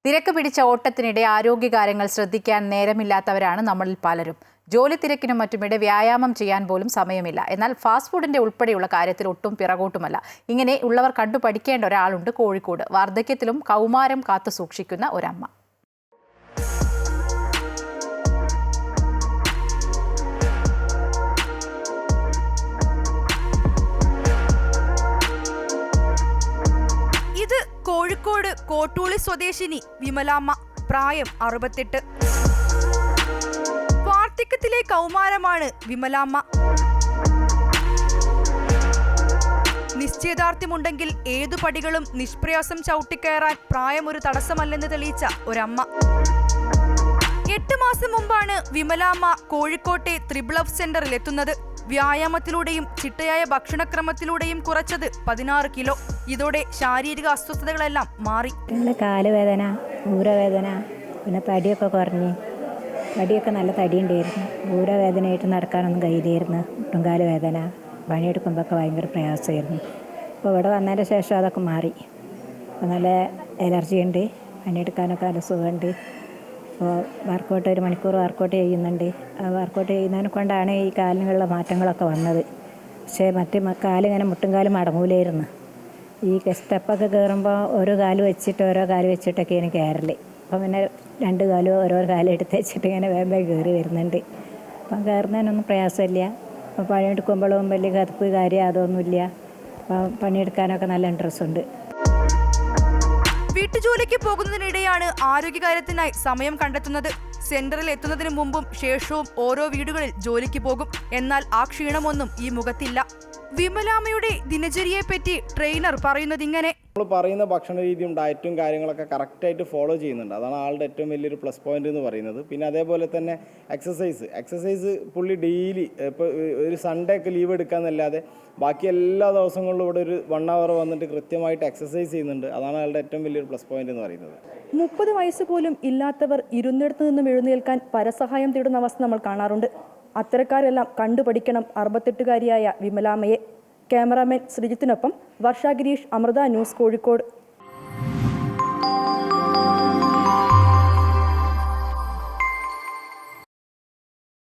തിരക്ക് പിടിച്ച ഓട്ടത്തിനിടെ ആരോഗ്യകാര്യങ്ങൾ ശ്രദ്ധിക്കാൻ നേരമില്ലാത്തവരാണ് നമ്മളിൽ പലരും. ജോലി തിരക്കിനും മറ്റുമിടെ വ്യായാമം ചെയ്യാൻ പോലും സമയമില്ല. എന്നാൽ ഫാസ്റ്റ് ഫുഡിന്റെ ഉൾപ്പെടെയുള്ള കാര്യത്തിൽ ഒട്ടും പിറകോട്ടുമല്ല. ഇങ്ങനെ ഉള്ളവർ കണ്ടു പഠിക്കേണ്ട ഒരാളുണ്ട് കോഴിക്കോട്. വാർദ്ധക്യത്തിലും കൗമാരം കാത്തു സൂക്ഷിക്കുന്ന ഒരമ്മ. ഇത് കോഴിക്കോട് കോട്ടൂളി സ്വദേശിനി വിമലാമ്മ. പ്രായം 68. വാർദ്ധക്യത്തിലെ കൗമാരമാണ് വിമലാമ്മ. നിശ്ചയദാർഢ്യമുണ്ടെങ്കിൽ ഏതു പടികളും നിഷ്പ്രയാസം ചവിട്ടിക്കയറാൻ പ്രായം ഒരു തടസ്സമല്ലെന്ന് തെളിയിച്ച ഒരമ്മ. 8 മാസം മുമ്പാണ് വിമലാമ്മ കോഴിക്കോട്ടെ ത്രിബിൾ സെന്ററിൽ എത്തുന്നത്. വ്യായാമത്തിലൂടെയും ചിട്ടയായ ഭക്ഷണക്രമത്തിലൂടെയും കുറച്ചത് 16 കിലോ. ഇതോടെ ശാരീരിക അസ്വസ്ഥതകളെല്ലാം മാറി. കാലുവേദന, ഊരവേദന, പിന്നെ തടിയൊക്കെ കുറഞ്ഞ്. തടിയൊക്കെ നല്ല തടിയുണ്ടായിരുന്നു. ഊരവേദനയായിട്ട് നടക്കാനൊന്നും കഴിയില്ലായിരുന്നു. മുട്ടുംകാല് വേദന, പണിയെടുക്കുമ്പോഴൊക്കെ ഭയങ്കര പ്രയാസമായിരുന്നു. അപ്പോൾ ഇവിടെ വന്നതിന് ശേഷം അതൊക്കെ മാറി. അപ്പോൾ നല്ല എനർജി ഉണ്ട്, പണിയെടുക്കാനൊക്കെ നല്ല സുഖമുണ്ട്. അപ്പോൾ വർക്കൗട്ട് 1 മണിക്കൂർ വർക്കൗട്ട് ചെയ്യുന്നുണ്ട്. ആ വർക്കൗട്ട് ചെയ്യുന്നതിനെ കൊണ്ടാണ് ഈ കാലിനുള്ള മാറ്റങ്ങളൊക്കെ വന്നത്. പക്ഷേ കാലിങ്ങനെ മുട്ടുംകാല് മടങ്ങൂലായിരുന്നു. ഈ സ്റ്റെപ്പൊക്കെ കയറുമ്പോൾ ഓരോ കാല് വെച്ചിട്ടൊക്കെയാണ് കയറൽ. അപ്പം പിന്നെ 2 കാലും ഓരോ കാലം എടുത്ത് വെച്ചിട്ട് ഇങ്ങനെ വേഗം കയറി വരുന്നുണ്ട്. അപ്പം കയറുന്നതിനൊന്നും പ്രയാസമില്ല. അപ്പോൾ പണിയെടുക്കുമ്പോഴും വലിയ കതുപ്പ് കാര്യം അതൊന്നുമില്ല. അപ്പം പണിയെടുക്കാനൊക്കെ നല്ല ഇൻട്രസ്റ്റ് ഉണ്ട്. വീട്ടുജോലിക്ക് പോകുന്നതിനിടെയാണ് ആരോഗ്യകാര്യത്തിനായി സമയം കണ്ടെത്തുന്നത്. സെന്ററിൽ എത്തുന്നതിന് മുമ്പും ശേഷവും ഓരോ വീടുകളിൽ ജോലിക്ക് പോകും. എന്നാൽ ആ ക്ഷീണമൊന്നും ഈ മുഖത്തില്ല. വിമലാമ്മയുടെ ദിനചര്യയെപ്പറ്റി ട്രെയിനർ പറയുന്നത് ഇങ്ങനെ: നമ്മൾ പറയുന്ന ഭക്ഷണ രീതിയും ഡയറ്റും കാര്യങ്ങളൊക്കെ കറക്റ്റായിട്ട് ഫോളോ ചെയ്യുന്നുണ്ട്. അതാണ് ആളുടെ ഏറ്റവും വലിയൊരു പ്ലസ് പോയിന്റ് എന്ന് പറയുന്നത്. പിന്നെ അതേപോലെ തന്നെ എക്സസൈസ് പുള്ളി ഡെയിലി ഇപ്പോൾ ഒരു സൺഡേ ഒക്കെ ലീവ് എടുക്കാമെന്നല്ലാതെ ബാക്കി എല്ലാ ദിവസങ്ങളിലും ഇവിടെ ഒരു 1 hour വന്നിട്ട് കൃത്യമായിട്ട് എക്സസൈസ് ചെയ്യുന്നുണ്ട്. അതാണ് ആളുടെ ഏറ്റവും വലിയൊരു പ്ലസ് പോയിന്റ് എന്ന് പറയുന്നത്. 30 വയസ്സ് പോലും ഇല്ലാത്തവർ ഇരുന്നിടത്തു നിന്നും എഴുന്നേൽക്കാൻ പരസഹായം തേടുന്ന അവസ്ഥ നമ്മൾ കാണാറുണ്ട്. അത്തരക്കാരെല്ലാം കണ്ടുപഠിക്കണം 68-കാരിയായ വിമലാമ്മയെ. ക്യാമറാമാൻ ശ്രീജിത്തിനൊപ്പം വർഷ ഗിരീഷ്, അമൃത ന്യൂസ്, കോഴിക്കോട്.